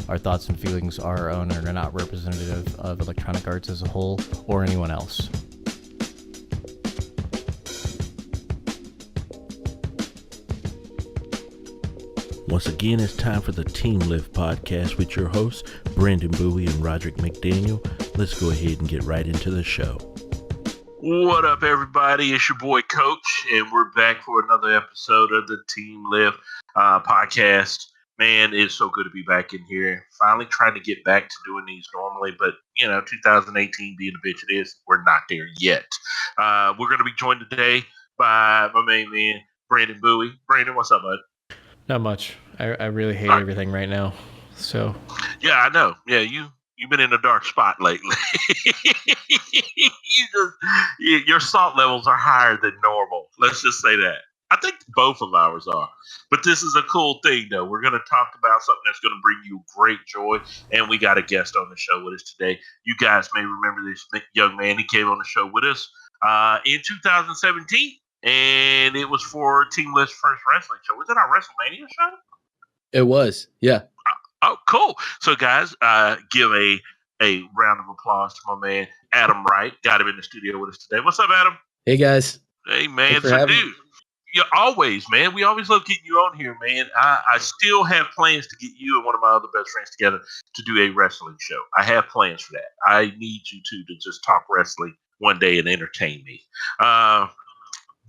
Our thoughts and feelings are our own and are not representative of Electronic Arts as a whole or anyone else. Once again, it's time for the Team Lift podcast with your hosts, Brandon Bowie and Roderick McDaniel. Let's go ahead and get right into the show. What up, everybody? It's your boy, Coach, and we're back for another episode of the Team Lift podcast. Man, it's so good to be back in here. Finally trying to get back to doing these normally, but, 2018 being a bitch it is, we're not there yet. We're going to be joined today by my main man, Brandon Bowie. Brandon, what's up, bud? Not much. I really hate everything right now. So yeah, I know. Yeah, you've been in a dark spot lately. Your salt levels are higher than normal. Let's just say that. I think both of ours are. But this is a cool thing, though. We're going to talk about something that's going to bring you great joy, and we got a guest on the show with us today. You guys may remember this young man. He came on the show with us in 2017. And it was for Team Lift's first wrestling show. Was it our WrestleMania show? It was, yeah. Oh, cool. So, guys, give a round of applause to my man, Adam Wright. Got him in the studio with us today. What's up, Adam? Hey, guys. Hey, man. So, dude, always, man. We always love getting you on here, man. I still have plans to get you and one of my other best friends together to do a wrestling show. I have plans for that. I need you two to just talk wrestling one day and entertain me.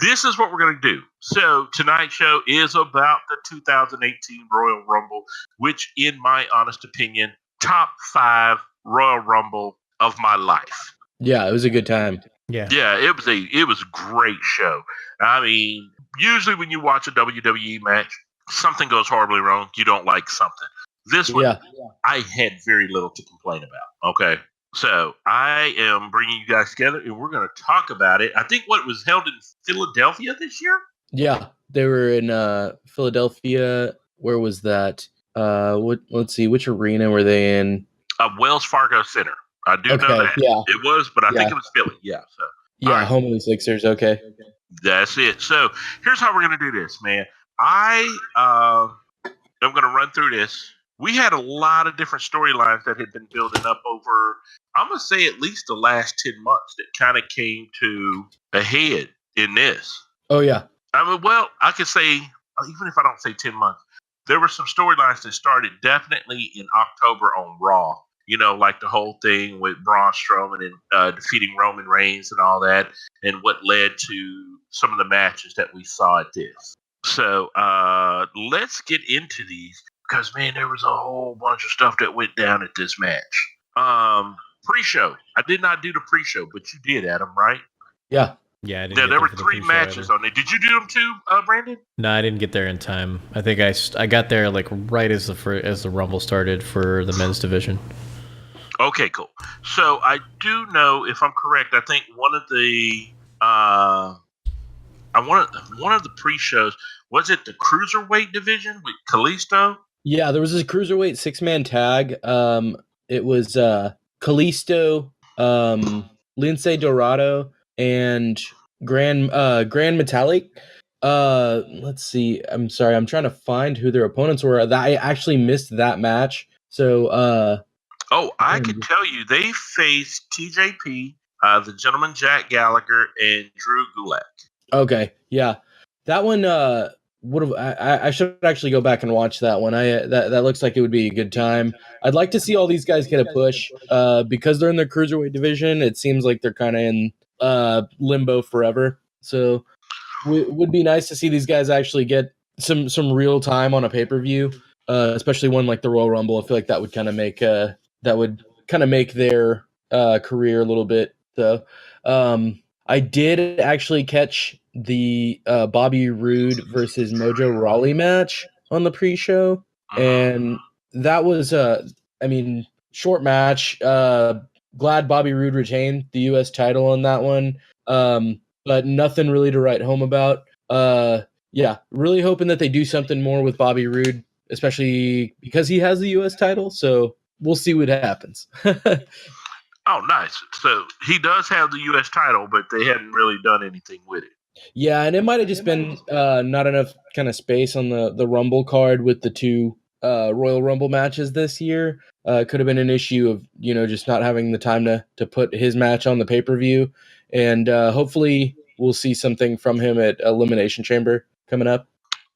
This is what we're going to do. So tonight's show is about the 2018 Royal Rumble, which, in my honest opinion, top 5 Royal Rumble of my life. Yeah, it was a good time. Yeah, it was a great show. I mean, usually when you watch a WWE match, something goes horribly wrong. You don't like something. This one, I had very little to complain about. Okay. So I am bringing you guys together, and we're going to talk about it. I think what was held in Philadelphia this year? Yeah, they were in Philadelphia. Where was that? Let's see, which arena were they in? Wells Fargo Center. I do know that. Yeah. It was, but I think it was Philly. Yeah. So yeah, home of the Sixers. Okay. That's it. So here's how we're going to do this, man. I'm going to run through this. We had a lot of different storylines that had been building up over, I'm going to say, at least the last 10 months that kind of came to a head in this. Oh, yeah. I mean, well, I could say, even if I don't say 10 months, there were some storylines that started definitely in October on Raw. Like the whole thing with Braun Strowman and defeating Roman Reigns and all that, and what led to some of the matches that we saw at this. So let's get into these. Because, man, there was a whole bunch of stuff that went down at this match. Pre-show. I did not do the pre-show, but you did, Adam, right? Yeah. Yeah, I didn't. There were 3 matches on there. Did you do them too, Brandon? No, I didn't get there in time. I think I got there like right as the Rumble started for the men's division. Okay, cool. So I do know, if I'm correct, I think one of the pre-shows, was it the Cruiserweight division with Kalisto? Yeah, there was this Cruiserweight 6-man tag. It was Kalisto, Lince Dorado, and Grand Metalik. Let's see. I'm sorry. I'm trying to find who their opponents were. I actually missed that match. So, I can tell you, they faced TJP, the Gentleman Jack Gallagher, and Drew Gulak. Okay, yeah, that one. I should actually go back and watch that one. That looks like it would be a good time. I'd like to see all these guys get a push. Because they're in the Cruiserweight division, it seems like they're kind of in limbo forever. So it would be nice to see these guys actually get some real time on a pay-per-view, especially one like the Royal Rumble. I feel like that would kind of make their career a little bit. So I did actually catch the Bobby Roode versus Mojo Rawley match on the pre-show, and that was short match. Glad Bobby Roode retained the U.S. title on that one, but nothing really to write home about. Really hoping that they do something more with Bobby Roode, especially because he has the U.S. title, so we'll see what happens. Oh, nice. So he does have the U.S. title, but they hadn't really done anything with it. Yeah, and it might have just been not enough kind of space on the Rumble card with the two Royal Rumble matches this year. Could have been an issue of just not having the time to put his match on the pay-per-view, and hopefully we'll see something from him at Elimination Chamber coming up.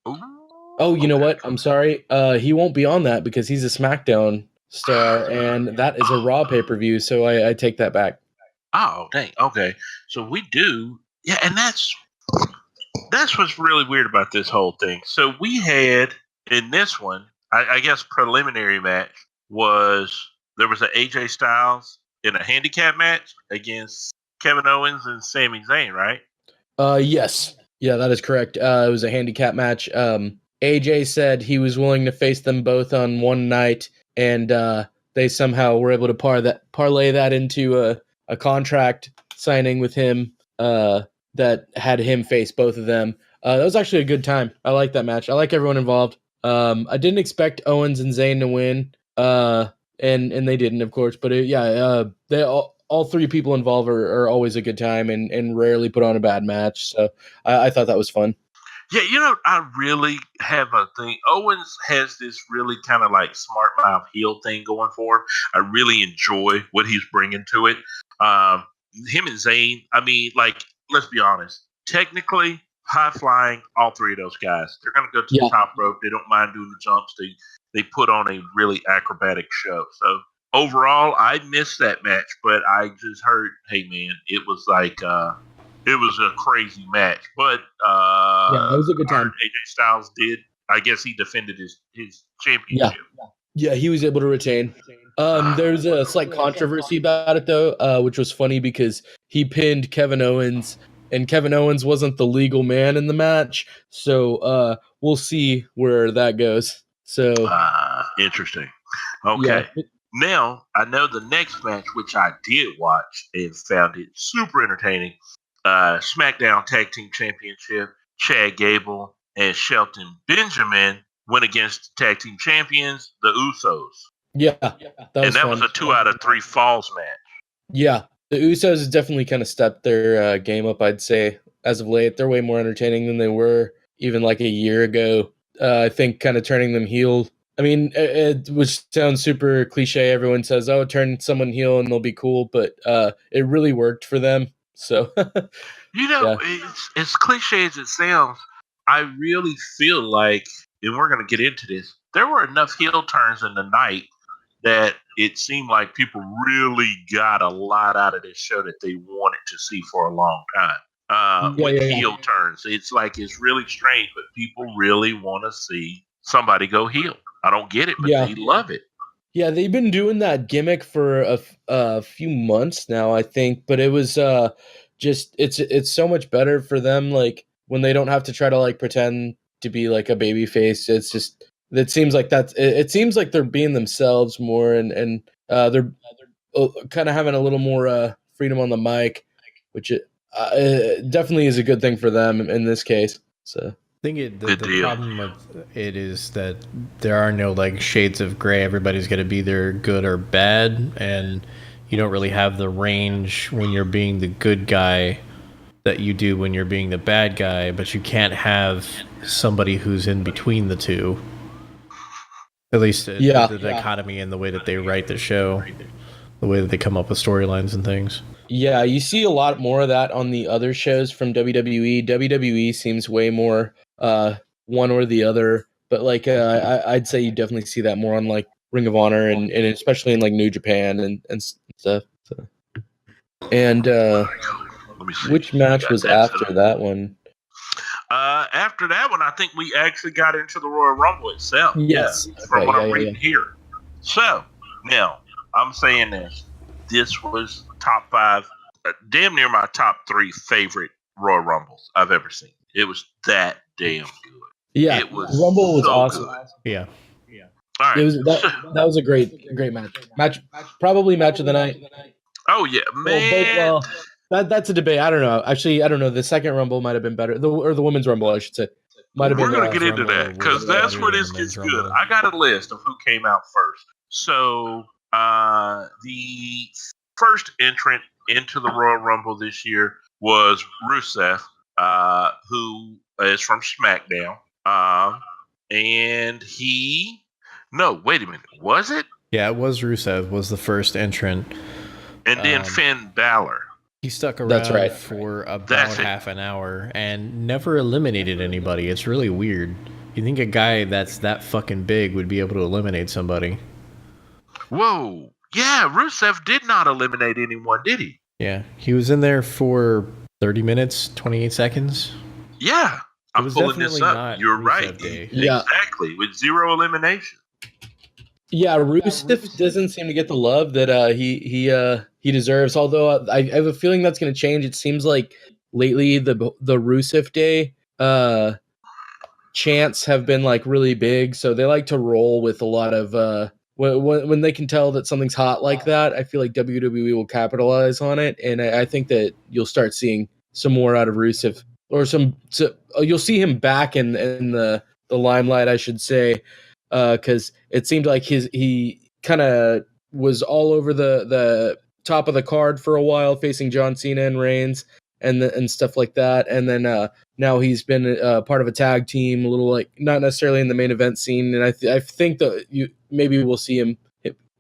Ooh, Oh, you know okay. what? I'm sorry. He won't be on that because he's a SmackDown star, and that is a Raw pay-per-view. So I take that back. Oh, dang. Okay. So we do. Yeah, and that's what's really weird about this whole thing. So we had in this one, I guess preliminary match there was an AJ Styles in a handicap match against Kevin Owens and Sami Zayn, right? Yes. Yeah, that is correct. It was a handicap match. AJ said he was willing to face them both on one night, and they somehow were able to parlay that into a contract signing with him that had him face both of them. That was actually a good time. I like that match. I like everyone involved. I didn't expect Owens and Zayn to win, and they didn't, of course. But they all three people involved are always a good time and rarely put on a bad match. So I thought that was fun. Yeah, I really have a thing. Owens has this really kind of like smart mouth heel thing going for him. I really enjoy what he's bringing to it. Him and Zayn, I mean, like, let's be honest. Technically, high flying, all three of those guys. They're going to go to the top rope. They don't mind doing the jumps. They put on a really acrobatic show. So overall, I missed that match, but I just heard, hey man, it was like it was a crazy match. But it was a good time. AJ Styles did. I guess he defended his championship. Yeah, he was able to retain. There's a slight controversy about it though, which was funny because he pinned Kevin Owens, and Kevin Owens wasn't the legal man in the match. So we'll see where that goes. So interesting. Okay. Yeah. Now I know the next match, which I did watch and found it super entertaining. SmackDown Tag Team Championship. Chad Gable and Shelton Benjamin went against the tag team champions, the Usos. Yeah, that was a 2 out of 3 falls match. Yeah, the Usos definitely kind of stepped their game up, I'd say, as of late. They're way more entertaining than they were even like a year ago. I think kind of turning them heel. I mean, which sounds super cliche. Everyone says, oh, turn someone heel and they'll be cool. But it really worked for them. So, as cliche as it sounds, I really feel like, and we're going to get into this, there were enough heel turns in the night that it seemed like people really got a lot out of this show that they wanted to see for a long time. Heel turns, it's really strange, but people really want to see somebody go heel. I don't get it, but they love it. Yeah, they've been doing that gimmick for a few months now, I think. But it was just it's so much better for them. Like when they don't have to try to like pretend to be like a baby face. It's just it seems like it seems like they're being themselves more, and they're kind of having a little more freedom on the mic, which it definitely is a good thing for them in this case. So. I think the problem with it is that there are no like shades of gray. Everybody's going to be either good or bad, and you don't really have the range when you're being the good guy that you do when you're being the bad guy, but you can't have somebody who's in between the two. At least the dichotomy in the way that they write the show, the way that they come up with storylines and things. Yeah, you see a lot more of that on the other shows from WWE. WWE seems way more one or the other, but like I'd say you definitely see that more on like Ring of Honor and especially in like New Japan and stuff. So. And which match was after that one? After that one, I think we actually got into the Royal Rumble itself. Yes, from what I'm reading here. So now I'm saying this. This was top 5, damn near my top 3 favorite Royal Rumbles I've ever seen. It was that damn good. Yeah, it was Rumble was so awesome. Good. Yeah. All right. It was that was a great match. Probably match of the night. Oh yeah, man. That's a debate. I don't know. Actually, I don't know. The second Rumble might have been better, or the women's Rumble, I should say. We're gonna get into that because that's where this gets good. I got a list of who came out first. So the first entrant into the Royal Rumble this year was Rusev, who is from SmackDown, and he No, wait a minute. Was it? Yeah, it was Rusev was the first entrant. And then Finn Balor. He stuck That's around right. for about That's it. half an hour and never eliminated anybody. It's really weird. You think a guy that's that fucking big would be able to eliminate somebody? Whoa. Yeah, Rusev did not eliminate anyone, did he? Yeah, he was in there for 30 minutes, 28 seconds. Yeah. I'm was pulling this definitely up. not You're Rusev right. Day. Yeah. Exactly. With 0 elimination. Yeah, Rusev doesn't seem to get the love that he deserves. Although I have a feeling that's going to change. It seems like lately the Rusev Day chants have been like really big, so they like to roll with a lot of when they can tell that something's hot like that. I feel like WWE will capitalize on it, and I think that you'll start seeing some more out of Rusev, or you'll see him back in the limelight, I should say. Because it seemed like he kind of was all over the top of the card for a while, facing John Cena and Reigns and stuff like that. And then now he's been part of a tag team, a little like not necessarily in the main event scene. And I think that maybe we'll see him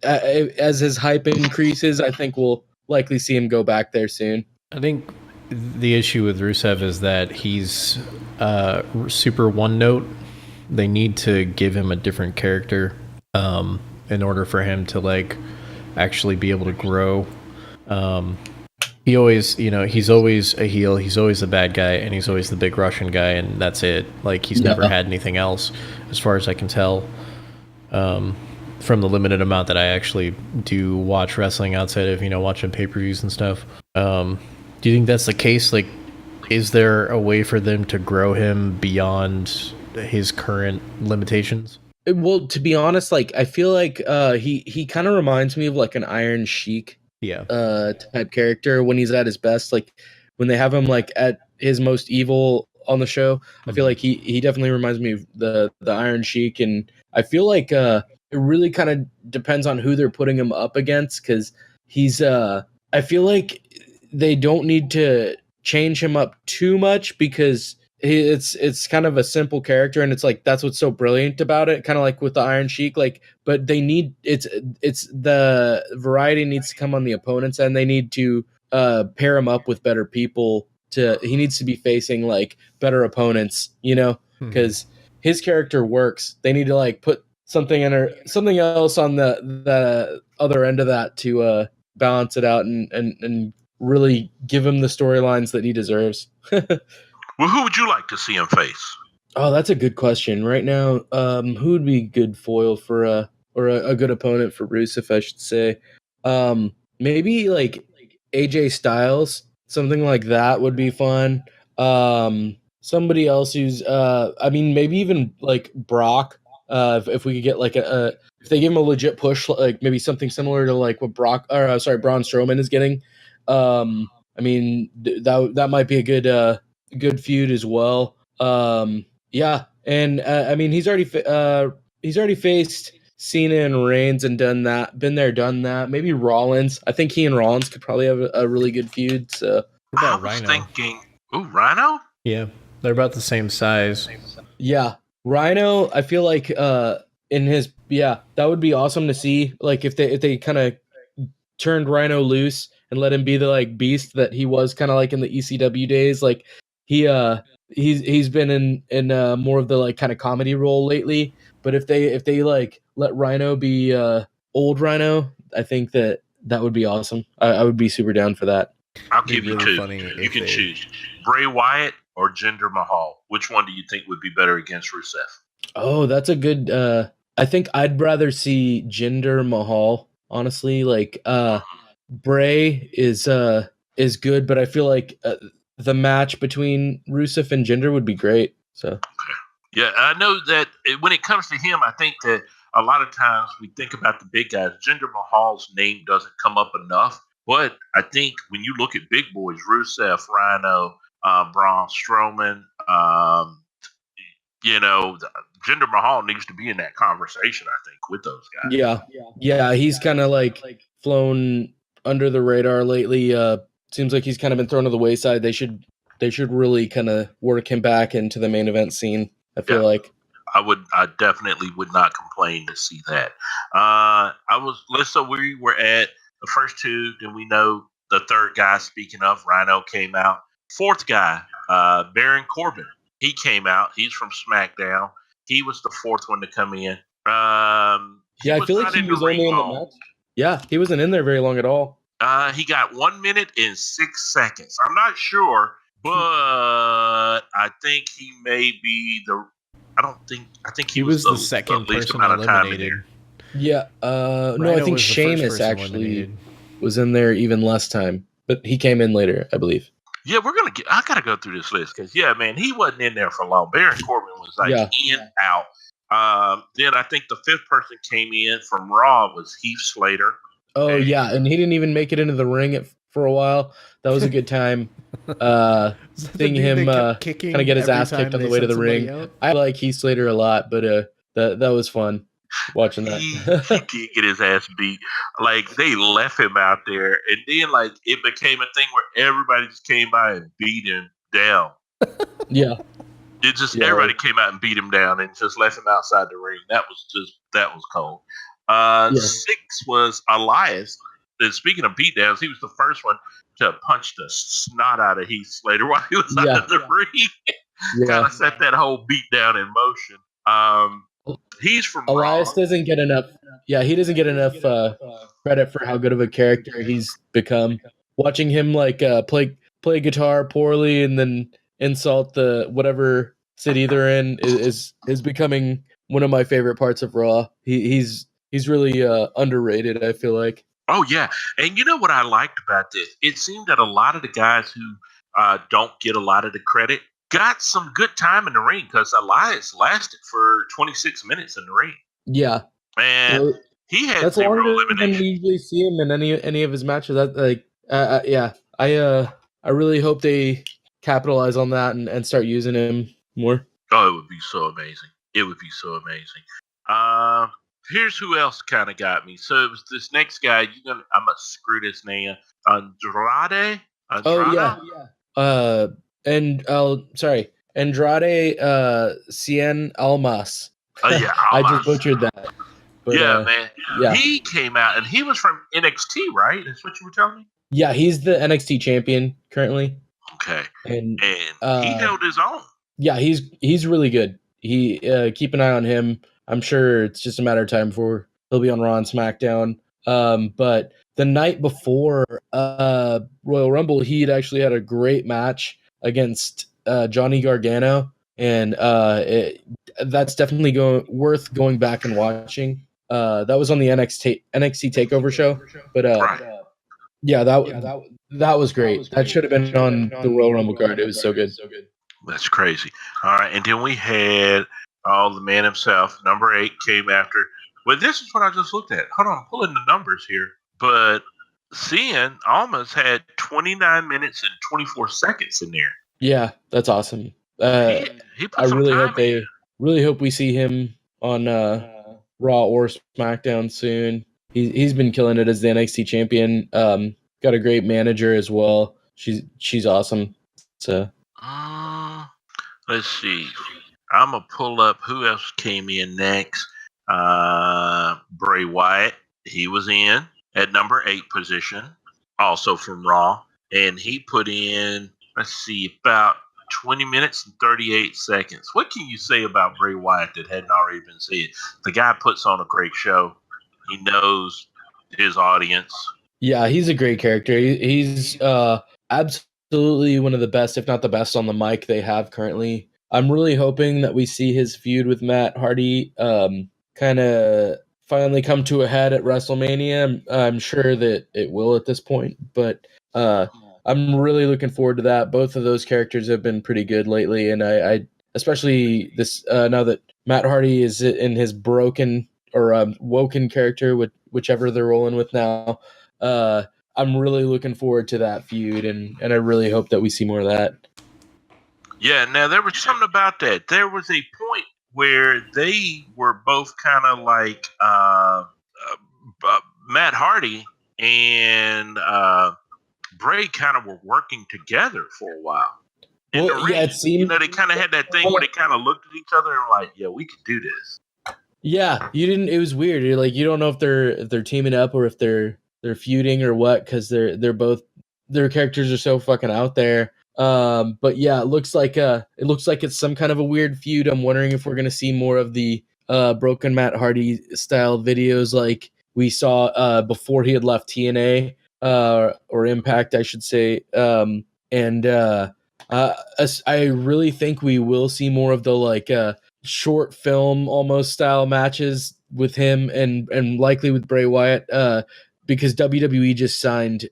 as his hype increases. I think we'll likely see him go back there soon. I think the issue with Rusev is that he's super one note. They need to give him a different character in order for him to like actually be able to grow. He always, he's always a heel. He's always the bad guy, and he's always the big Russian guy, and that's it. Like he's never had anything else, as far as I can tell. From the limited amount that I actually do watch wrestling outside of watching pay-per-views and stuff. Do you think that's the case? Like, is there a way for them to grow him beyond his current limitations? Well, to be honest, like I feel like he kind of reminds me of like an Iron Sheik type character when he's at his best. Like when they have him like at his most evil on the show, I feel like he definitely reminds me of the Iron Sheik, and I feel like it really kind of depends on who they're putting him up against, because he's I feel like they don't need to change him up too much, because it's kind of a simple character, and it's like that's what's so brilliant about it, kind of like with the Iron Sheik. Like, but they need it's the variety needs to come on the opponent's end. They need to pair him up with better people. He needs to be facing like better opponents, because his character works. They need to like put something else on the other end of that to balance it out and really give him the storylines that he deserves. Well, who would you like to see him face? Oh, that's a good question. Right now, who would be good foil for a good opponent for Rusev, I should say. Maybe like AJ Styles, something like that would be fun. Somebody else who's maybe even like Brock. If we could get like if they give him a legit push, like maybe something similar to like what Braun Strowman is getting. That might be a good feud as well. And he's already faced Cena and Reigns and done that. Maybe Rollins. I think he and Rollins could probably have a really good feud. So I was thinking, Rhino? Yeah, they're about the same size. Yeah, Rhino. I feel like that would be awesome to see. Like if they kind of turned Rhino loose and let him be the like beast that he was kind of like in the ECW days. Like he's been in more of the like kind of comedy role lately. But if they like let Rhino be old Rhino, I think that would be awesome. I would be super down for that. I'll give you two. You can choose Bray Wyatt or Jinder Mahal. Which one do you think would be better against Rusev? Oh, that's a good. I think I'd rather see Jinder Mahal. Honestly, like Bray is good, but I feel like the match between Rusev and Jinder would be great. So, okay. Yeah, I know that when it comes to him, I think that a lot of times we think about the big guys. Jinder Mahal's name doesn't come up enough, but I think when you look at big boys, Rusev, Rhino, Braun Strowman, Jinder Mahal needs to be in that conversation, I think, with those guys. Yeah, he's kind of like flown under the radar lately. Seems like he's kind of been thrown to the wayside. They should really kind of work him back into the main event scene, I feel like. I definitely would not complain to see that. So we were at the first two, then we know the third guy, speaking of, Rhino came out. Fourth guy, Baron Corbin, he came out. He's from SmackDown. He was the fourth one to come in. He I was feel like not he in the was only ring in the long. match. Yeah, he wasn't in there very long at all. He got 1 minute and 6 seconds. I'm not sure, but I think he may be the. I think He was the second least person amount of time in eliminated. there. Yeah. No, I Rhino think was the first Sheamus person actually eliminated. was in there even less time, but he came in later, I believe. Yeah, I gotta go through this list because man, he wasn't in there for long. Baron Corbin was like in, out. Then I think the fifth person came in from Raw was Heath Slater. Oh yeah, and he didn't even make it into the ring for a while. That was a good time. Seeing him kind of get his ass kicked on the way to the ring. Out? I like Heath Slater a lot, but that was fun watching that. He did get his ass beat. Like they left him out there, and then like it became a thing where everybody just came by and beat him down. Yeah. Everybody came out and beat him down and just left him outside the ring. That was cold. 6 was Elias. And speaking of beatdowns, he was the first one to punch the snot out of Heath Slater while he was out of the ring. Kind of set that whole beatdown in motion. He's from Elias Raw. doesn't get enough. Yeah, he doesn't get enough credit for how good of a character he's become. Watching him play guitar poorly and then insult the whatever city they're in is becoming one of my favorite parts of Raw. He's really underrated, I feel like. Oh yeah, and you know what I liked about this? It seemed that a lot of the guys who don't get a lot of the credit got some good time in the ring because Elias lasted for 26 minutes in the ring. Yeah, and he had that's 0 longer elimination. than we usually see him in any of his matches. I really hope they capitalize on that and start using him more. Oh, it would be so amazing. It would be so amazing. Here's who else kind of got me. So it was this next guy. I'm gonna screw this name. Andrade. Oh yeah. Andrade Cien Almas. Yeah, I just butchered that. But, man. Yeah. He came out and he was from NXT, right? That's what you were telling me? Yeah, he's the NXT champion currently. Okay. And he held his own. Yeah, he's really good. He keep an eye on him. I'm sure it's just a matter of time before he'll be on Raw and SmackDown. But the night before Royal Rumble, he'd actually had a great match against Johnny Gargano, and that's definitely worth going back and watching. That was on the NXT Takeover show, but yeah, that was great. That should have been on the Royal Rumble card. It was so good. That's crazy. All right, and then we had the man himself. Number 8 came after. Well, this is what I just looked at. Hold on, I'm pulling the numbers here. But Cien almost had 29 minutes and 24 seconds in there. Yeah, that's awesome. He I really hope we see him on Raw or SmackDown soon. He's been killing it as the NXT champion. Got a great manager as well. She's awesome. So let's see. I'm gonna pull up who else came in next. Bray Wyatt. He was in at number 8 position, also from Raw, and he put in, about 20 minutes and 38 seconds. What can you say about Bray Wyatt that hadn't already been said? The guy puts on a great show. He knows his audience. Yeah, he's a great character. He's absolutely one of the best, if not the best, on the mic they have currently. I'm really hoping that we see his feud with Matt Hardy kind of finally come to a head at WrestleMania. I'm sure that it will at this point, but I'm really looking forward to that. Both of those characters have been pretty good lately, and I especially this now that Matt Hardy is in his broken or woken character, with whichever they're rolling with now. I'm really looking forward to that feud, and I really hope that we see more of that. Yeah, now there was something about that. There was a point where they were both kind of like Matt Hardy and Bray kind of were working together for a while. in the Well, ring. yeah, it seemed They kind of had that thing where they kind of looked at each other and were like, yeah, we could do this. Yeah, you didn't. It was weird. You're like, you don't know if they're teaming up or if they're feuding or what, because they're both, their characters are so fucking out there. But yeah, it looks like it's some kind of a weird feud. I'm wondering if we're gonna see more of the broken Matt Hardy style videos like we saw before he had left TNA or Impact, I should say. And I really think we will see more of the like short film almost style matches with him and likely with Bray Wyatt, because WWE just signed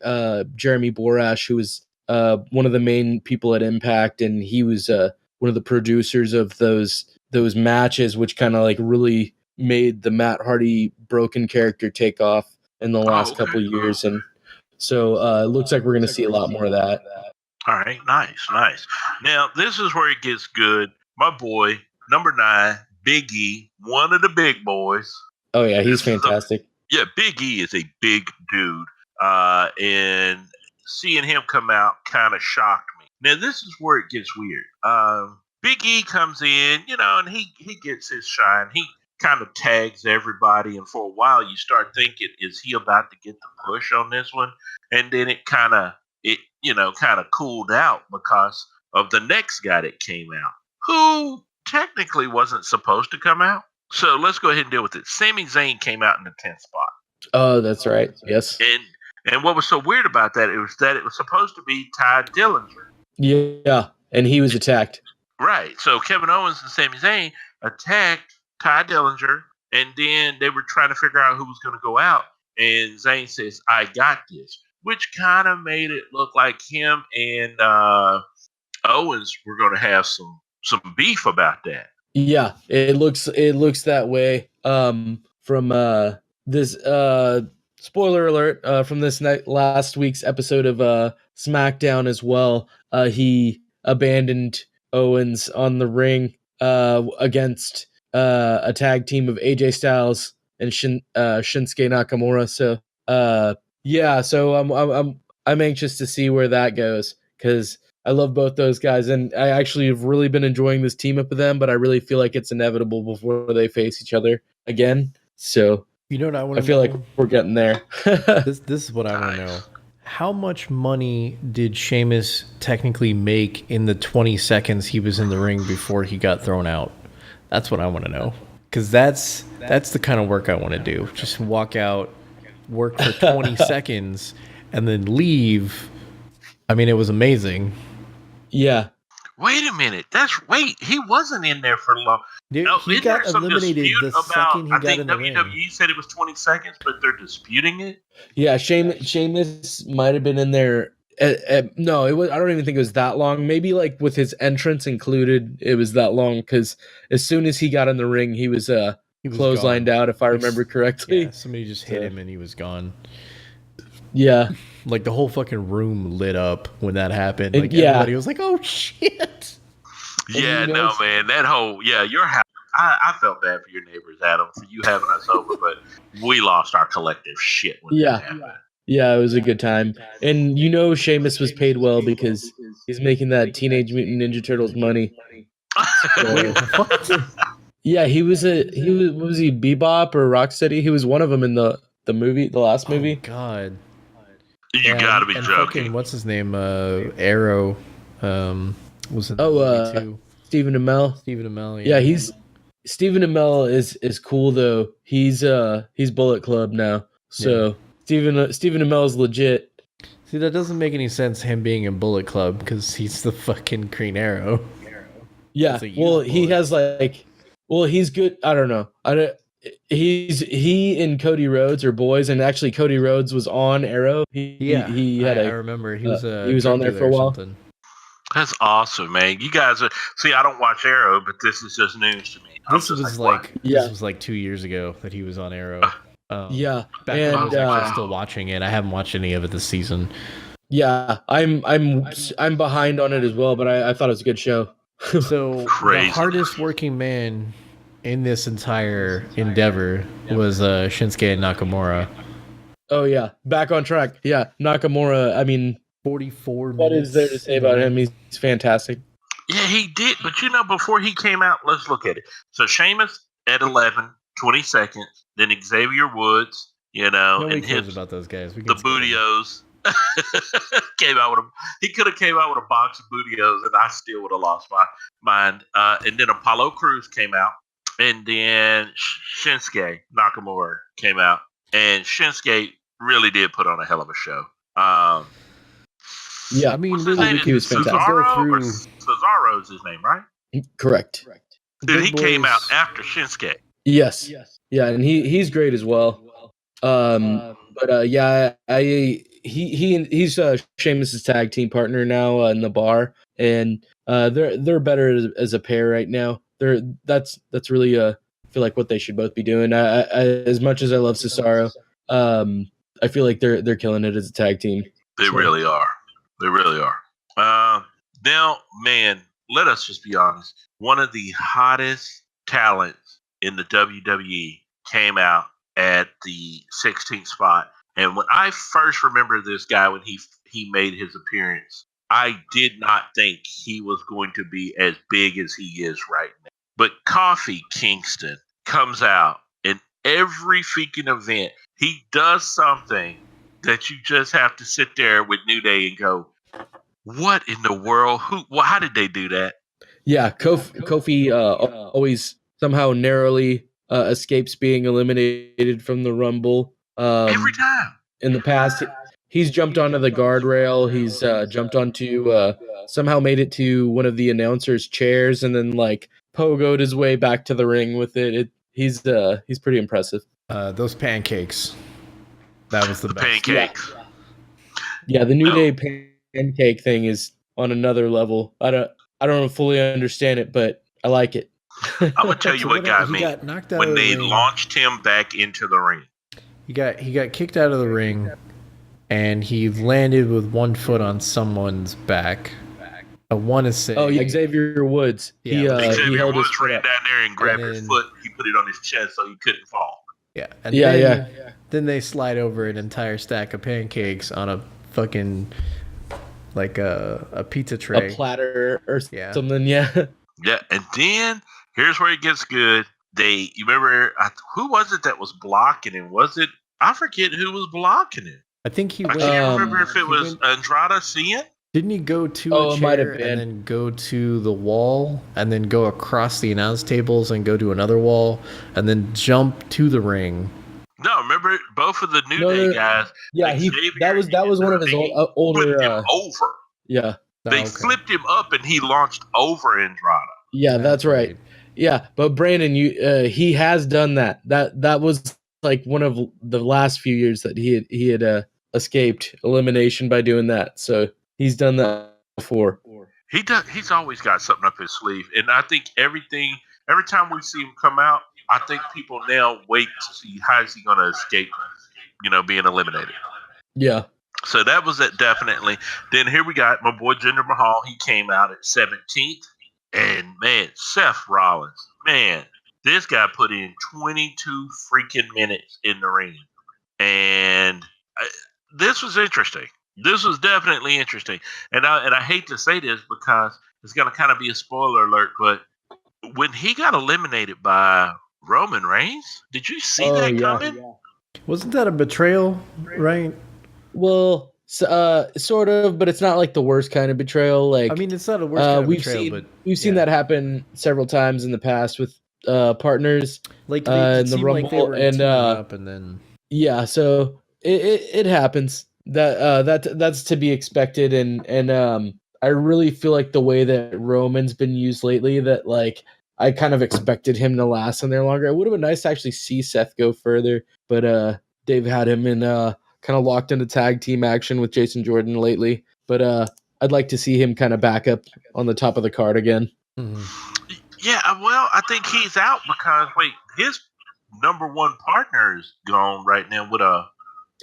Jeremy Borash, who was one of the main people at Impact, and he was one of the producers of those matches, which kind of like really made the Matt Hardy broken character take off in the last couple years. And so it looks like we're going to see a lot more of that. All right, nice. Now, this is where it gets good. My boy, number 9, Big E, one of the big boys. Oh, yeah, he's fantastic. Big E is a big dude. And seeing him come out kind of shocked me. Now, this is where it gets weird. Big E comes in, and he gets his shine. He kind of tags everybody. And for a while, you start thinking, is he about to get the push on this one? And then it kind of cooled out because of the next guy that came out, who technically wasn't supposed to come out. So let's go ahead and deal with it. Sami Zayn came out in the 10th spot. Oh, that's right. Yes. And what was so weird about that is that it was supposed to be Ty Dillinger. Yeah, and he was attacked. Right. So Kevin Owens and Sami Zayn attacked Ty Dillinger, and then they were trying to figure out who was going to go out. And Zayn says, "I got this," which kind of made it look like him and Owens were going to have some beef about that. Yeah, it looks that way. From this spoiler alert from this last week's episode of SmackDown as well. He abandoned Owens on the ring against a tag team of AJ Styles and Shinsuke Nakamura. So yeah, so I'm anxious to see where that goes, because I love both those guys, and I actually have really been enjoying this team up with them, but I really feel like it's inevitable before they face each other again. So what I want to I feel like we're getting there. this is what I want to know. How much money did Sheamus technically make in the 20 seconds he was in the ring before he got thrown out? That's what I want to know, because that's the kind of work I want to do. Just walk out, work for 20 seconds, and then leave. I mean, it was amazing. Yeah. Wait a minute. He wasn't in there for long. Dude, he got eliminated the second he got in the ring. WWE said it was 20 seconds, but they're disputing it. Yeah, Sheamus might have been in there. No, it was. I don't even think it was that long. Maybe like with his entrance included, it was that long, because as soon as he got in the ring, he was clotheslined out, if I remember correctly. Yeah, somebody just hit him and he was gone. Yeah. Like the whole fucking room lit up when that happened. Like yeah. Everybody was like, "Oh shit!" Yeah, no, man. That whole your house. I felt bad for your neighbors, Adam, for you having us over, but we lost our collective shit when that happened. Yeah, it was a good time, and Sheamus was paid well because he's making that Teenage Mutant Ninja Turtles money. So, yeah, was he Bebop or Rocksteady? He was one of them in the movie, the last movie. Oh, God. You gotta be joking. Fucking, what's his name? Arrow. Was it? Stephen Amell. Stephen Amell. Yeah, Stephen Amell is cool though. He's Bullet Club now. So Stephen Amell is legit. See, that doesn't make any sense, him being in Bullet Club, because he's the fucking Green Arrow. Yeah. Well, he has he's good. I don't know. He and Cody Rhodes are boys, and actually Cody Rhodes was on Arrow. I remember he was on there for a while. Something. That's awesome, man. You guys I don't watch Arrow, but this is just news to me. This was like 2 years ago that he was on Arrow. Back when I was actually still watching it. I haven't watched any of it this season. Yeah, I'm behind on it as well, but I thought it was a good show. So Crazy. The hardest working man in this entire endeavor was Shinsuke Nakamura. Oh yeah, back on track. Yeah, Nakamura. I mean, 44 minutes. What is there to say about him? He's fantastic. Yeah, he did. But before he came out, let's look at it. So Sheamus at 11, 22nd. Then Xavier Woods, Nobody and cares about those guys. We the can skip them. Bootios came out with him. He could have came out with a box of Bootios, and I still would have lost my mind. And then Apollo Crews came out, and then Shinsuke Nakamura came out, and Shinsuke really did put on a hell of a show. Yeah, I mean, What's his really, name? he was fantastic. Cesaro or Cesaro's his name, right? Correct. Dude, he Big came boys- out after Shinsuke. Yes. Yeah, and he's great as well. But yeah, he's Sheamus's tag team partner now in the bar, and they're better as a pair right now. That's really feel like what they should both be doing. I as much as I love Cesaro, I feel like they're killing it as a tag team. They really are. They really are. Now, man, let us just be honest. One of the hottest talents in the WWE came out at the 16th spot. And when I first remember this guy when he made his appearance, I did not think he was going to be as big as he is right now. But Kofi Kingston comes out in every freaking event. He does something that you just have to sit there with New Day and go, what in the world? How did they do that? Yeah, Kofi always somehow narrowly escapes being eliminated from the Rumble. Every time. In the past, he's jumped onto the guardrail. He's jumped onto somehow made it to one of the announcers' chairs, and then like pogoed his way back to the ring with it. He's pretty impressive. Those pancakes. That was the best. Pancakes. Yeah, the New Day pancake thing is on another level. I don't fully understand it, but I like it. I'm gonna tell you what got He me got knocked out when of the they ring. launched him back into the ring. He got kicked out of the ring, and he landed with one foot on someone's back. I want to say. Oh yeah, Xavier Woods. Yeah, he Xavier held his Woods foot ran up. down there and grabbed And his then- foot. He put it on his chest so he couldn't fall. Yeah, and Yeah. Then they slide over an entire stack of pancakes on a fucking like a pizza tray. A platter or Yeah. something. Yeah. Yeah, and then here's where it gets good. You remember who was it that was blocking him? Was it? I forget who was blocking him. I think he I went. can't remember if he it was went- Andrade Cien. Didn't he go to Oh, a it might have chair been. and then go to the wall and then go across the announce tables and go to another wall and then jump to the ring? No, remember both of the New No, Day no, guys. Yeah, Xavier that was one of his they older. Flipped him over. Yeah. They okay. flipped him up and he launched over Andrade. Yeah, that's right. Yeah, but Brandon, he has done that. That was like one of the last few years that he had escaped elimination by doing that. So he's done that before. He's always got something up his sleeve, and I think every time we see him come out, I think people now wait to see how is he going to escape, being eliminated. Yeah. So that was it, definitely. Then here we got my boy Jinder Mahal. He came out at 17th, and man, Seth Rollins, man, this guy put in 22 freaking minutes in the ring, and this was interesting. This was definitely interesting, and I hate to say this because it's going to kind of be a spoiler alert, but when he got eliminated by Roman Reigns, did you see that coming? Wasn't that a betrayal, right? Well, sort of, but it's not like the worst kind of betrayal. Like I mean, it's not a worst kind of betrayal, we've seen that happen several times in the past with partners. like in they the seemed like they Rumble, were and, teaming up, and then Yeah, so it happens. That's to be expected, and I really feel like the way that Roman's been used lately, that like I kind of expected him to last in there longer. It would have been nice to actually see Seth go further, but Dave had him in kind of locked into tag team action with Jason Jordan lately. But I'd like to see him kind of back up on the top of the card again. Yeah, well, I think he's out because his number one partner is gone right now with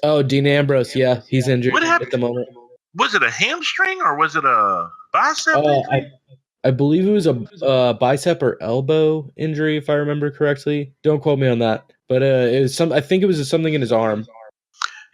Oh, Dean Ambrose, yeah, he's injured What happened? at the moment. was it a hamstring or was it a bicep injury? I believe it was a bicep or elbow injury, if I remember correctly. Don't quote me on that, but it was I think it was something in his arm.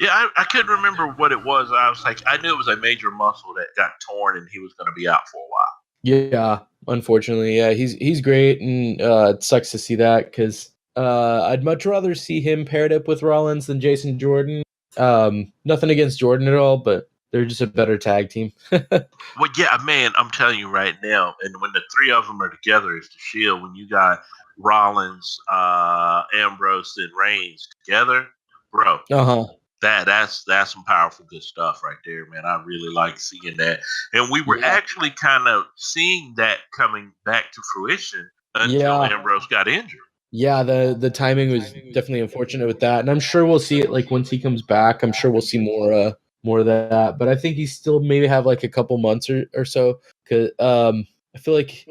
Yeah, I couldn't remember what it was. I was like, I knew it was a major muscle that got torn and he was going to be out for a while. Yeah, unfortunately, yeah, he's great, and it sucks to see that because I'd much rather see him paired up with Rollins than Jason Jordan. Nothing against Jordan at all, but they're just a better tag team. Well, yeah, man, I'm telling you right now, and when the three of them are together, it's the Shield. When you got Rollins, Ambrose, and Reigns together, bro, Uh-huh. that's some powerful good stuff right there, man. I really like seeing that, and we were Yeah. actually kind of seeing that coming back to fruition until Yeah. Ambrose got injured. Yeah, the timing was definitely unfortunate with that, and I'm sure we'll see it like once he comes back. I'm sure we'll see more of that, but I think he still maybe have like a couple months or so. Cause I feel like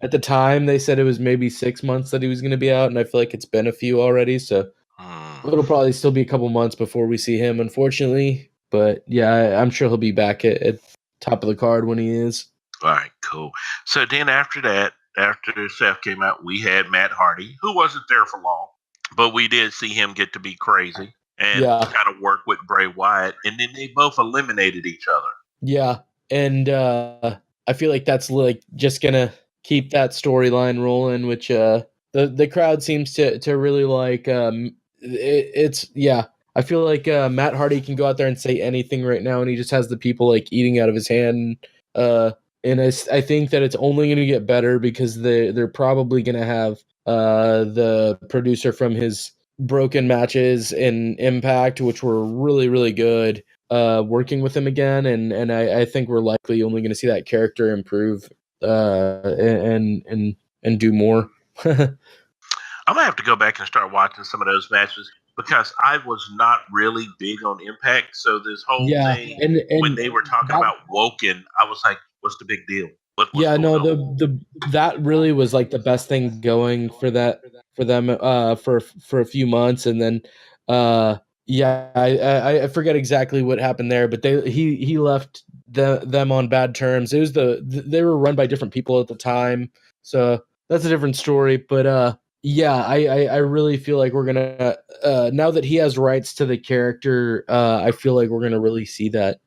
at the time they said it was maybe 6 months that he was going to be out, and I feel like it's been a few already. So Hmm. it'll probably still be a couple months before we see him, unfortunately. But yeah, I'm sure he'll be back at top of the card when he is. All right, cool. So then after that, after Seth came out, we had Matt Hardy, who wasn't there for long, but we did see him get to be crazy and Yeah. kind of work with Bray Wyatt, and then they both eliminated each other. Yeah, and I feel like that's like just gonna keep that storyline rolling, which the crowd seems to really like. It's yeah, I feel like Matt Hardy can go out there and say anything right now, and he just has the people like eating out of his hand. Uh, and I think that it's only going to get better because they're probably going to have the producer from his broken matches in Impact, which were really good, working with him again, and I think we're likely only going to see that character improve and do more. I'm gonna have to go back and start watching some of those matches because I was not really big on Impact. So this whole Yeah, thing, when and they were talking that about Woken, I was like, "What's the big deal? What's yeah, going no, on?" the that really was like the best thing going for that for them for a few months, and then yeah, I forget exactly what happened there, but he left them on bad terms. It was they were run by different people at the time, so that's a different story. But yeah, I really feel like we're gonna now that he has rights to the character, I feel like we're gonna really see that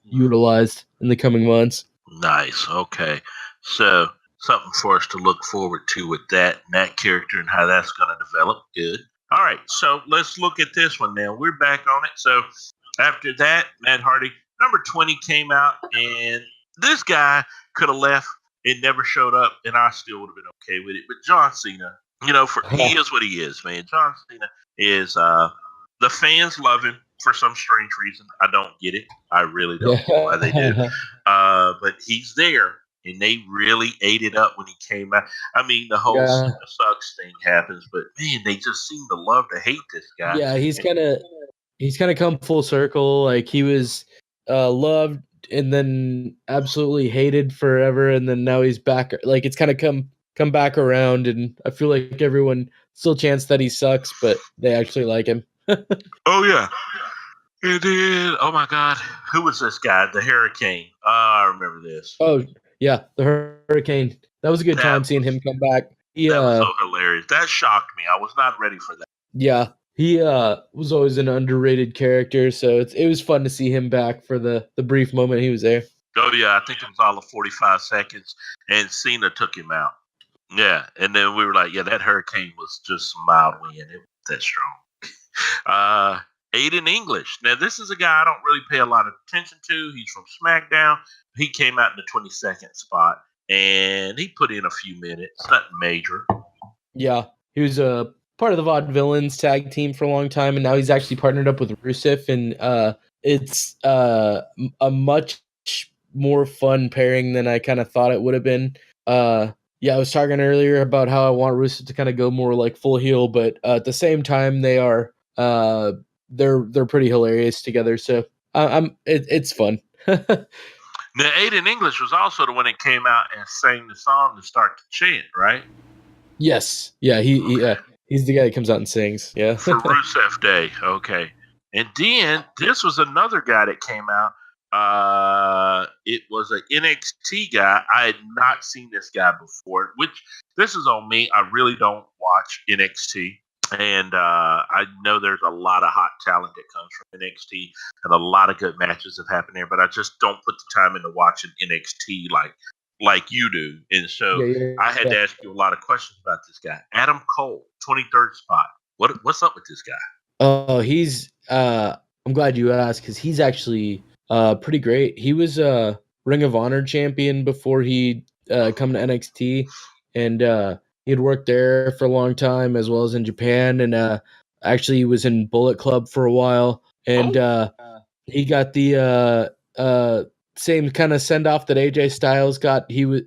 utilized in the coming months. Nice. Okay. So something for us to look forward to with that character and how that's going to develop. Good. All right. So let's look at this one now. We're back on it. So after that, Matt Hardy, number 20 came out, and this guy could have left and never showed up, and I still would have been okay with it. But John Cena, for he is what he is, man. John Cena is the fans love him for some strange reason. I don't get it. I really don't get why they do. Yeah. But he's there, and they really ate it up when he came out. I mean, the whole Yeah. Cena sucks thing happens, but man, they just seem to love to hate this guy. Yeah, he's kind of come full circle. Like he was loved and then absolutely hated forever, and then now he's back. Like it's kind of come back around, and I feel like everyone still chants that he sucks, but they actually like him. Oh yeah, it did. Oh my God, who was this guy? The Hurricane. I remember this. Oh yeah, the Hurricane. That was a good That time seeing him come back. that was so hilarious. That shocked me. I was not ready for that. Yeah, he was always an underrated character, so it was fun to see him back for the brief moment he was there. Oh yeah, I think it was all of 45 seconds, and Cena took him out. Yeah, and then we were like, yeah, that Hurricane was just some mild wind. It was that strong. Aiden English. Now, this is a guy I don't really pay a lot of attention to. He's from SmackDown. He came out in the 22nd spot, and he put in a few minutes. Nothing major. Yeah, he was a part of the Vaudevillains tag team for a long time, and now he's actually partnered up with Rusev, and it's a much more fun pairing than I kind of thought it would have been. Yeah, I was talking earlier about how I want Rusev to kind of go more like full heel, but at the same time, they're pretty hilarious together. So it's fun. Now, Aiden English was also the one that came out and sang the song to start the chant, right? Yes, yeah, he's the guy that comes out and sings. Yeah, For Rusev Day. Okay. And then this was another guy that came out. It was an NXT guy. I had not seen this guy before, which this is on me. I really don't watch NXT. And I know there's a lot of hot talent that comes from NXT, and a lot of good matches have happened there. But I just don't put the time into watching NXT like like you do, and so I had yeah. to ask you a lot of questions about this guy, Adam Cole, 23rd spot. What's up with this guy? Oh, he's I'm glad you asked because he's actually pretty great. He was a Ring of Honor champion before he come to NXT, and he had worked there for a long time as well as in Japan, and actually he was in Bullet Club for a while, and Oh, he got the same kind of send off that AJ Styles got. He was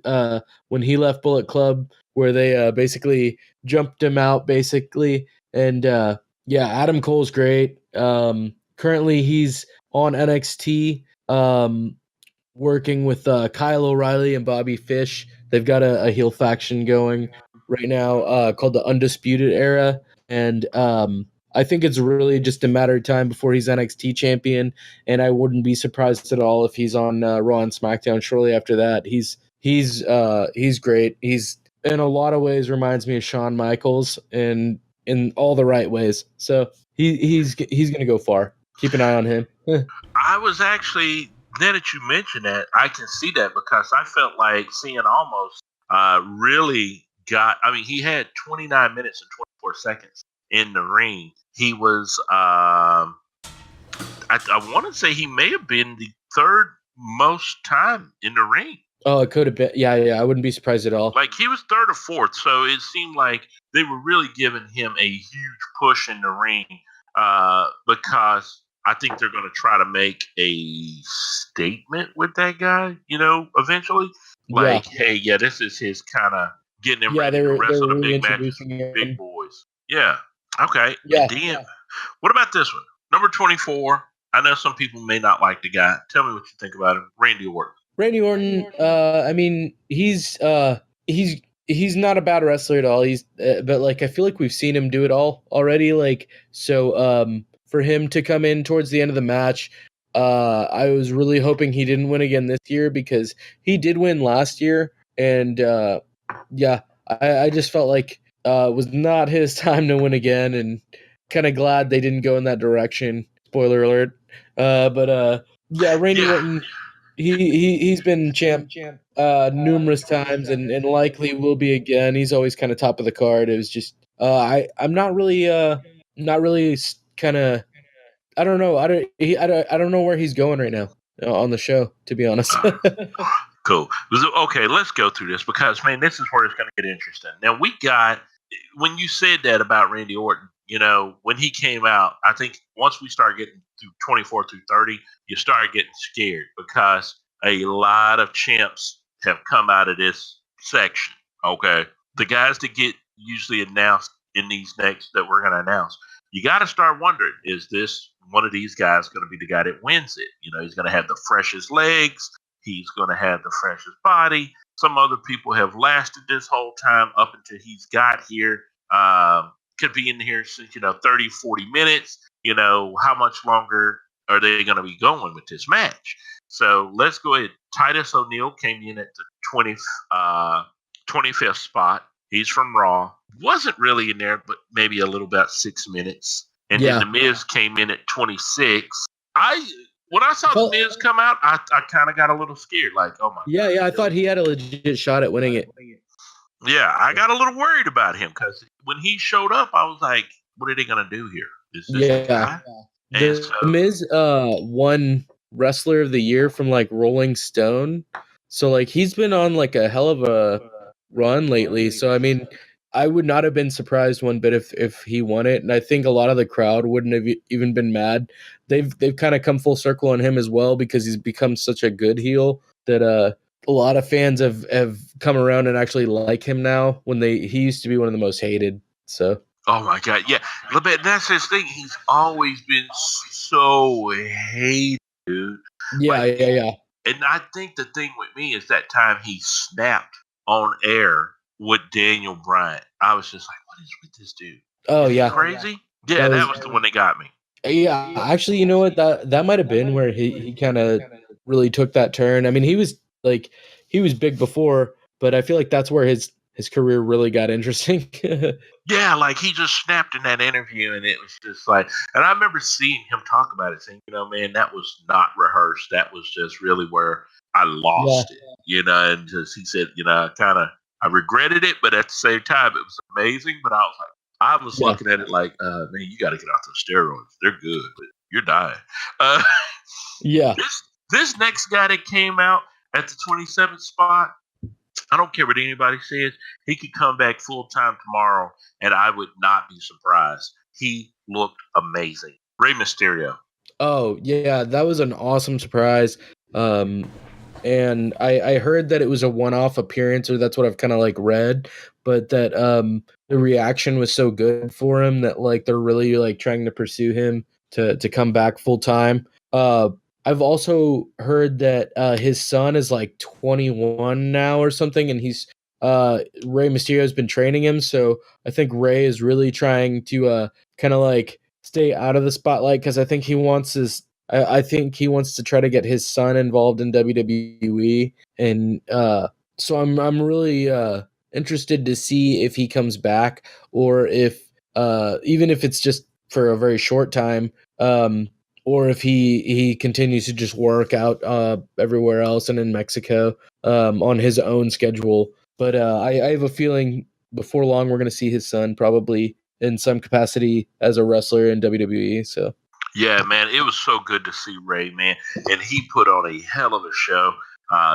when he left Bullet Club, where they basically jumped him out, basically, and yeah, Adam Cole's great. Currently, he's on NXT, working with Kyle O'Reilly and Bobby Fish. They've got a heel faction going right now called the Undisputed Era, and I think it's really just a matter of time before he's NXT champion. And I wouldn't be surprised at all if he's on Raw and SmackDown shortly after that. He's great. He's in a lot of ways reminds me of Shawn Michaels, and in all the right ways. So he's going to go far. Keep an eye on him. I was actually, now that you mentioned that, I can see that because I felt like seeing almost really got. I mean, he had 29 minutes and 24 seconds in the ring. He was, I want to say he may have been the third most time in the ring. Oh, it could have been. Yeah, yeah. I wouldn't be surprised at all. Like he was third or fourth, so it seemed like they were really giving him a huge push in the ring because I think they're going to try to make a statement with that guy. Eventually, like, hey, yeah, this is his kind of getting him ready to wrestle the big matches, big boys. Yeah. Okay. Yeah. And then, what about this one? Number 24. I know some people may not like the guy. Tell me what you think about him, Randy Orton. Randy Orton, I mean, he's not a bad wrestler at all. He's but like I feel like we've seen him do it all already. Like so, for him to come in towards the end of the match, I was really hoping he didn't win again this year because he did win last year, and yeah, I just felt like it was not his time to win again, and kind of glad they didn't go in that direction. Spoiler alert. But yeah, Randy Orton. He's been champ numerous times and likely will be again. He's always kind of top of the card. It was just I'm not really kind of I don't know. I don't know where he's going right now on the show, to be honest. Cool. Okay, let's go through this because man, this is where it's going to get interesting. Now we got when you said that about Randy Orton, when he came out, I think once we start getting through 24 through 30, you start getting scared because a lot of champs have come out of this section. Okay. The guys that get usually announced in these next that we're going to announce, you got to start wondering, is this one of these guys going to be the guy that wins it? He's going to have the freshest legs. He's going to have the freshest body. Some other people have lasted this whole time up until he's got here. Could be in here since 30, 40 minutes. How much longer are they going to be going with this match? So let's go ahead. Titus O'Neil came in at the 25th spot. He's from Raw. Wasn't really in there, but maybe a little about 6 minutes. And then The Miz came in at 26. When I saw The Miz come out, I kind of got a little scared. Like, oh my God. Yeah, I thought he had a legit shot at winning it. Yeah, I got a little worried about him because when he showed up, I was like, what are they going to do here? Is this the guy? The Miz won Wrestler of the Year from like Rolling Stone. So like he's been on like a hell of a run lately. So I mean, I would not have been surprised one bit if he won it, and I think a lot of the crowd wouldn't have even been mad. They've kind of come full circle on him as well because he's become such a good heel that a lot of fans have come around and actually like him now when he used to be one of the most hated. So oh my God, yeah, but that's his thing. He's always been so hated, dude. Yeah. And I think the thing with me is that time he snapped on air with Daniel Bryan. I was just like, what is with this dude? Oh, is yeah. Crazy? Yeah, that was the one that got me. Yeah, actually, you know what? That might have been where he kind of really took that turn. I mean, he was big before, but I feel like that's where his career really got interesting. Yeah, like he just snapped in that interview, and it was just like, and I remember seeing him talk about it, saying, man, that was not rehearsed. That was just really where I lost it, and just he said, I regretted it, but at the same time, it was amazing. But I was looking at it like, man, you got to get off those steroids. They're good, but you're dying. Uh, Yeah. this next guy that came out at the 27th spot, I don't care what anybody says. He could come back full time tomorrow, and I would not be surprised. He looked amazing. Rey Mysterio. Oh, yeah, that was an awesome surprise. And I heard that it was a one-off appearance, or that's what I've kind of like read, but that the reaction was so good for him that like they're really like trying to pursue him to come back full time. I've also heard that his son is like 21 now or something, and he's Rey Mysterio has been training him, so I think Rey is really trying to kind of like stay out of the spotlight because I think he wants to try to get his son involved in WWE, and so I'm really interested to see if he comes back or if even if it's just for a very short time. Or if he continues to just work out everywhere else and in Mexico on his own schedule. But I have a feeling before long we're going to see his son probably in some capacity as a wrestler in WWE. So Yeah, man, it was so good to see Ray, man, and he put on a hell of a show.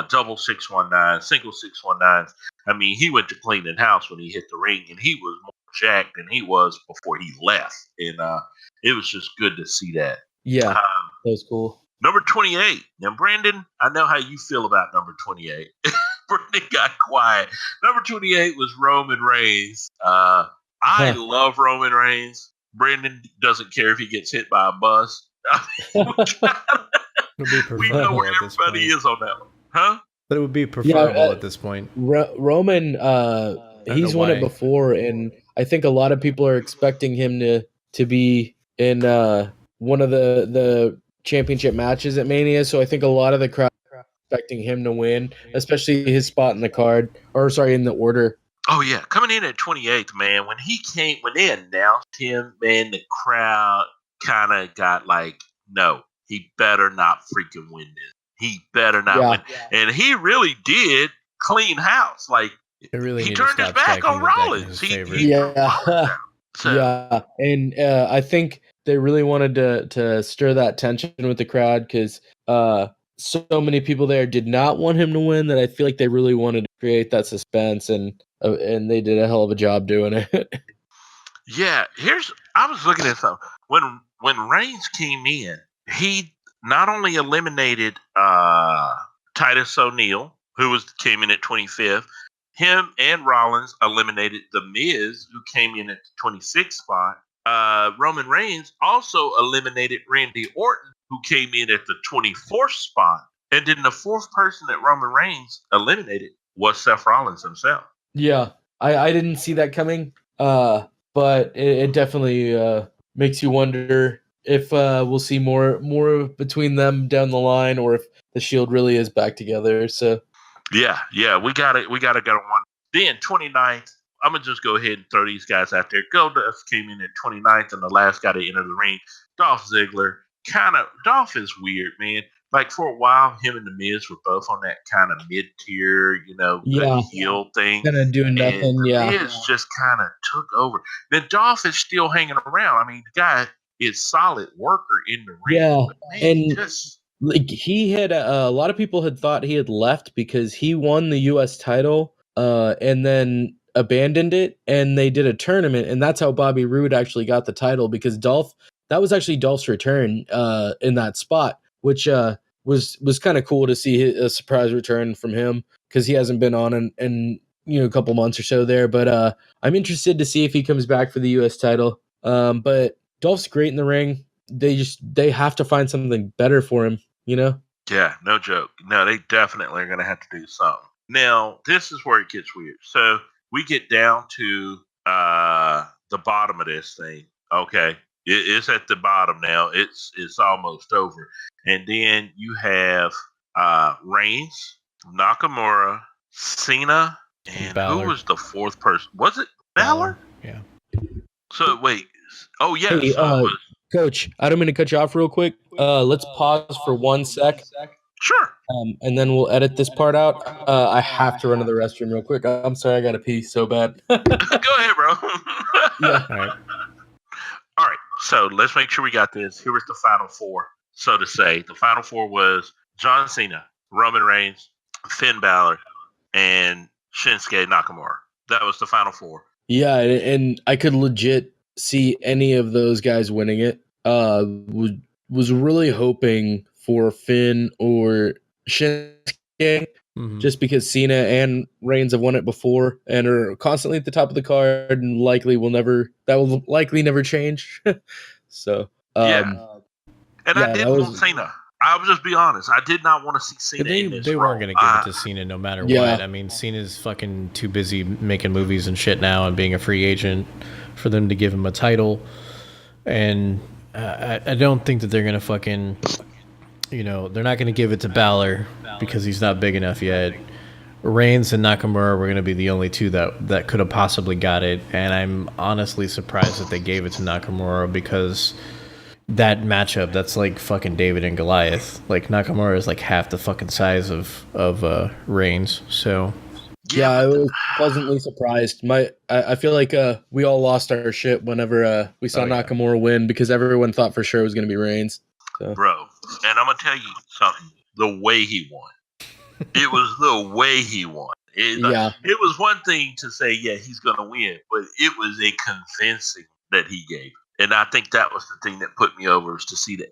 Double 619, single 619s. I mean, he went to cleaning house when he hit the ring, and he was more jacked than he was before he left, and it was just good to see that. yeah, that was cool. Number 28. Now, Brandon, I know how you feel about number 28. Brandon got quiet. Number 28 was Roman Reigns. I love Roman Reigns. Brandon doesn't care if he gets hit by a bus. We know where everybody is on that one. Huh? But it would be preferable at this point. Roman, he's won it before, and I think a lot of people are expecting him to be in one of the championship matches at Mania. So I think a lot of the crowd are expecting him to win, especially his spot in the card, or sorry, in the order. Oh yeah, coming in at 28th, man. When they announced him, man, the crowd kind of got like, no, he better not freaking win this. He better not win. And he really did clean house. Like he turned his back on Rollins. And I think they really wanted to stir that tension with the crowd because so many people there did not want him to win that I feel like they really wanted to create that suspense, and they did a hell of a job doing it. Yeah, I was looking at something. When Reigns came in, he not only eliminated Titus O'Neil, who came in at 25th, him and Rollins eliminated The Miz, who came in at the 26th spot. Roman Reigns also eliminated Randy Orton, who came in at the 24th spot. And then the fourth person that Roman Reigns eliminated was Seth Rollins himself. Yeah, I didn't see that coming, but it definitely makes you wonder if we'll see more between them down the line, or if the Shield really is back together. So yeah, we got to get on one. Then 29th, I'm gonna just go ahead and throw these guys out there. Goldust came in at 29th, and the last guy to enter the ring, Dolph Ziggler. Dolph is weird, man. Like for a while, him and The Miz were both on that kind of mid-tier, heel thing. Kind of doing nothing, Miz just kind of took over. Then Dolph is still hanging around. I mean, the guy is solid worker in the ring. Yeah, man, and like he had a lot of people had thought he had left because he won the U.S. title, and then abandoned it, and they did a tournament, and that's how Bobby Roode actually got the title, because that was actually Dolph's return in that spot, which was kind of cool to see a surprise return from him, because he hasn't been on in a couple months or so there. But I'm interested to see if he comes back for the U.S. title. But Dolph's great in the ring. They have to find something better for him, Yeah, no joke. No, they definitely are going to have to do something. Now, this is where it gets weird. So we get down to the bottom of this thing. Okay, it's at the bottom now. It's almost over. And then you have Reigns, Nakamura, Cena, and who was the fourth person? Was it Balor? Yeah. So wait. Oh yeah. Hey, Coach, I don't mean to cut you off real quick. Let's pause for 1 sec. Sure. And then we'll edit this part out. I have to run to the restroom real quick. I'm sorry, I gotta pee so bad. Go ahead, bro. Yeah. All right. All right. So let's make sure we got this. Here was the final four, so to say. The final four was John Cena, Roman Reigns, Finn Balor, and Shinsuke Nakamura. That was the final four. Yeah, and I could legit see any of those guys winning it. Was really hoping for Finn or Shinsuke, just because Cena and Reigns have won it before and are constantly at the top of the card, and will likely never change. So And yeah, I didn't want Cena. I will just be honest. I did not want to see Cena in this They role. weren't going to give it to Cena no matter what. I mean, Cena's fucking too busy making movies and shit now and being a free agent for them to give him a title. And I don't think that they're going to fucking, they're not going to give it to Balor because he's not big enough yet. Reigns and Nakamura were going to be the only two that could have possibly got it. And I'm honestly surprised that they gave it to Nakamura because that matchup, that's like fucking David and Goliath. Like, Nakamura is like half the fucking size of Reigns. So yeah, I was pleasantly surprised. I feel like we all lost our shit whenever we saw Nakamura win because everyone thought for sure it was going to be Reigns. So. Bro, and I'm going to tell you something. The way he won. It was the way he won. It was one thing to say, yeah, he's going to win, but it was a convincing that he gave. And I think that was the thing that put me over, is to see that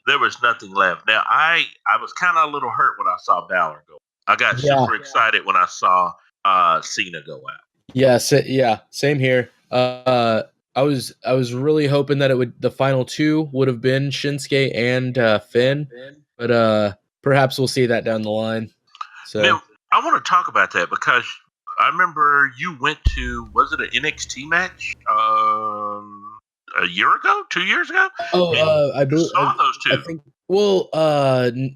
there was nothing left. Now, I was kind of a little hurt when I saw Balor go. I got super excited when I saw Cena go out. Yeah, same here. I was really hoping that the final two would have been Shinsuke and Finn, but perhaps we'll see that down the line. So now, I want to talk about that because I remember you went to, was it an NXT match a year ago, 2 years ago? I saw those two. I think. Well,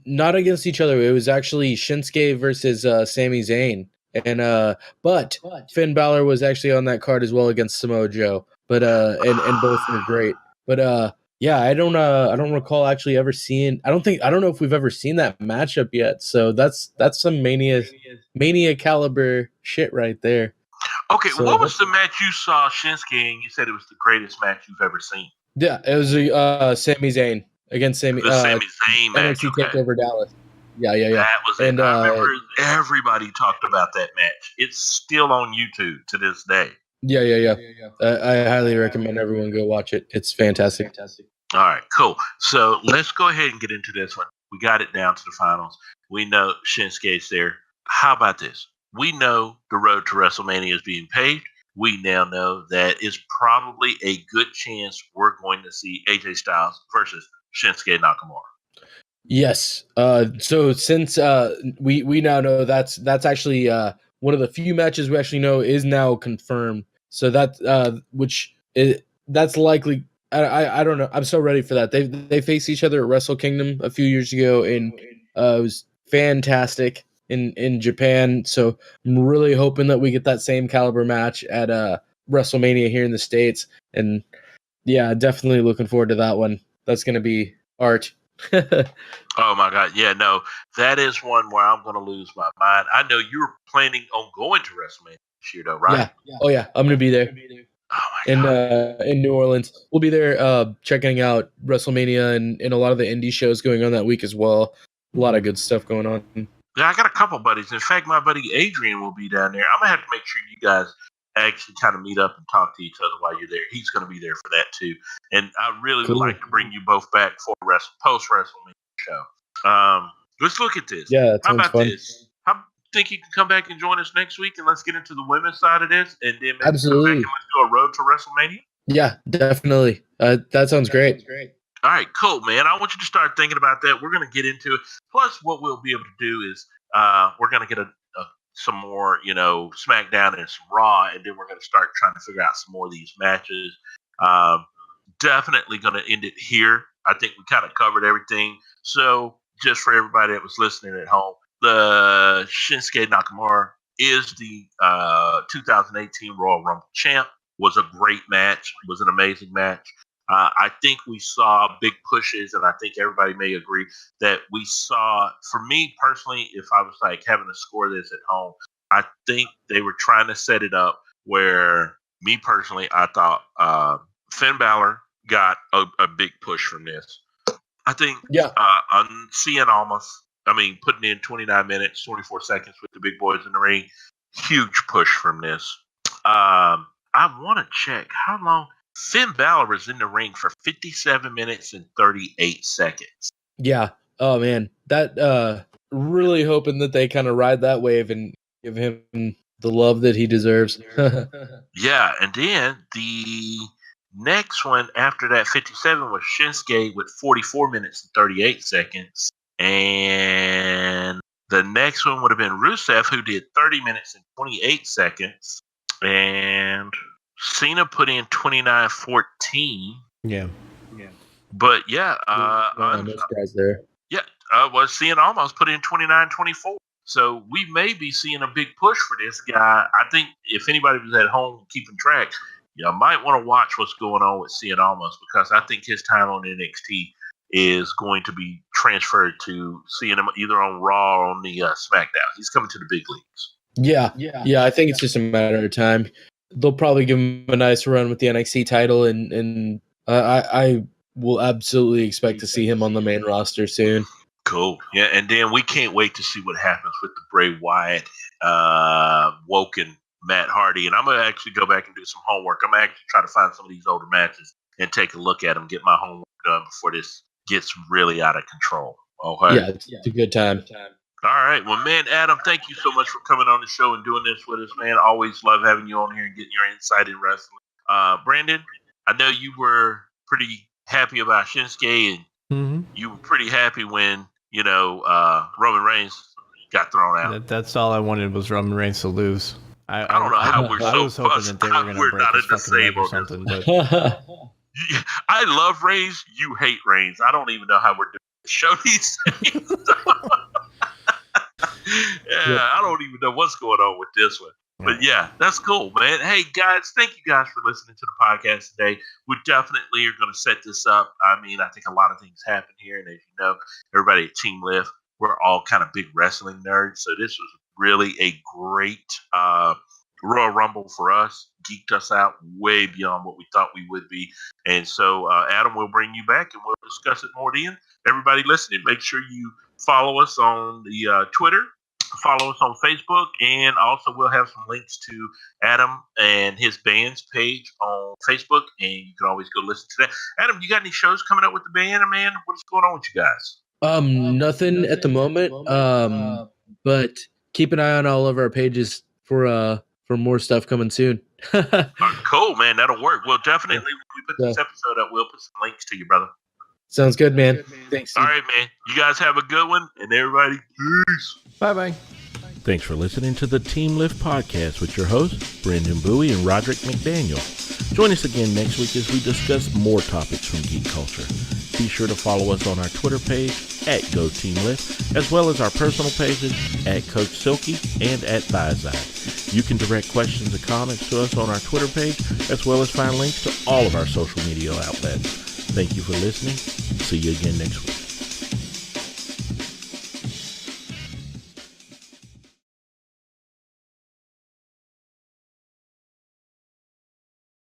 not against each other. It was actually Shinsuke versus Sami Zayn, and but Finn Balor was actually on that card as well against Samoa Joe. But and both were great. But yeah, I don't recall actually ever seeing. I don't know if we've ever seen that matchup yet. So that's some mania caliber shit right there. Okay, so what was the match you saw Shinsuke and you said it was the greatest match you've ever seen? Yeah, it was Sami Zayn against Sami Zayn match. NXT Takeover Dallas. Yeah. That was it. I remember everybody talked about that match. It's still on YouTube to this day. Yeah. I highly recommend everyone go watch it. It's fantastic. All right, cool. So let's go ahead and get into this one. We got it down to the finals. We know Shinsuke's there. How about this? We know the road to WrestleMania is being paved. We now know that it's probably a good chance we're going to see AJ Styles versus Shinsuke Nakamura. Yes. So since we now know that's actually one of the few matches we actually know is now confirmed. So that that's likely. I don't know. I'm so ready for that. They faced each other at Wrestle Kingdom a few years ago, and it was fantastic in Japan. So I'm really hoping that we get that same caliber match at WrestleMania here in the States. And yeah, definitely looking forward to that one. That's going to be art. Oh my God. Yeah, no, that is one where I'm going to lose my mind. I know you're planning on going to WrestleMania this year though, right? Yeah. Oh yeah. I'm going to be there. Oh my God. In New Orleans. We'll be there checking out WrestleMania and a lot of the indie shows going on that week as well. A lot of good stuff going on. Yeah, I got a couple buddies. In fact, my buddy Adrian will be down there. I'm going to have to make sure you guys actually kind of meet up and talk to each other while you're there. He's going to be there for that too. And I really would like to bring you both back for a post-WrestleMania show. Let's look at this. Yeah, how about fun. this? How think you can come back and join us next week, and let's get into the women's side of this, and then maybe Absolutely. come back and let's do a road to WrestleMania? Yeah, definitely. That sounds great. All right, cool, man. I want you to start thinking about that. We're going to get into it. Plus, what we'll be able to do is we're going to get some more, SmackDown and some Raw, and then we're going to start trying to figure out some more of these matches. Definitely going to end it here. I think we kind of covered everything. So, just for everybody that was listening at home, the Shinsuke Nakamura is the 2018 Royal Rumble champ. Was a great match. Was an amazing match. I think we saw big pushes, and I think everybody may agree that we saw, for me personally, if I was like having to score this at home, I think they were trying to set it up where, me personally, I thought Finn Balor got a big push from this. I think on seeing putting in 29 minutes, 24 seconds with the big boys in the ring, huge push from this. I want to check how long Finn Balor was in the ring for 57 minutes and 38 seconds. Yeah. Oh man, that really hoping that they kind of ride that wave and give him the love that he deserves. Yeah, and then the next one after that 57 was Shinsuke with 44 minutes and 38 seconds. And the next one would have been Rusev, who did 30 minutes and 28 seconds. And Cena put in 29:14. Yeah. But yeah, no surprise there. Yeah, Cena almost put in 29:24. So we may be seeing a big push for this guy. I think if anybody was at home keeping track, you might want to watch what's going on with Cena Almost, because I think his time on NXT is going to be transferred to seeing him either on Raw or on the SmackDown. He's coming to the big leagues. Yeah. I think it's just a matter of time. They'll probably give him a nice run with the NXT title, and I will absolutely expect to see him on the main roster soon. Cool. Yeah, and then we can't wait to see what happens with the Bray Wyatt, Woken, Matt Hardy. And I'm going to actually go back and do some homework. I'm going to actually try to find some of these older matches and take a look at them, get my homework done before this gets really out of control. Okay? Yeah, it's a good time. All right. Well, man, Adam, thank you so much for coming on the show and doing this with us, man. Always love having you on here and getting your insight in wrestling. Brandon, I know you were pretty happy about Shinsuke, and you were pretty happy when, Roman Reigns got thrown out. That's all I wanted was Roman Reigns to lose. I don't know how we're so was hoping that they were going to break his fucking leg or something. But I love Reigns. You hate Reigns. I don't even know how we're doing the show these days. I don't even know what's going on with this one. But yeah, that's cool, man. Hey, guys, thank you guys for listening to the podcast today. We definitely are going to set this up. I mean, I think a lot of things happen here. And as you know, everybody at Team Lift, we're all kind of big wrestling nerds. So this was really a great Royal Rumble for us. Geeked us out way beyond what we thought we would be. And so, Adam, we'll bring you back and we'll discuss it more then. Everybody listening, make sure you follow us on the Twitter. Follow us on Facebook, and also we'll have some links to Adam and his band's page on Facebook, and you can always go listen to that. Adam, you got any shows coming up with the band, man? What's going on with you guys? Nothing at the moment. But keep an eye on all of our pages for more stuff coming soon. Cool, man. That'll work. Well, definitely when we put this episode up, we'll put some links to you, brother. Sounds good, man. Thanks. All right, man. You guys have a good one, and everybody, peace. Bye-bye. Thanks for listening to the Team Lift Podcast with your hosts, Brendan Bowie and Roderick McDaniel. Join us again next week as we discuss more topics from geek culture. Be sure to follow us on our Twitter page @GoTeamLift, as well as our personal pages @Coach Silky and @Thighside. You can direct questions or comments to us on our Twitter page, as well as find links to all of our social media outlets. Thank you for listening. See you again next week.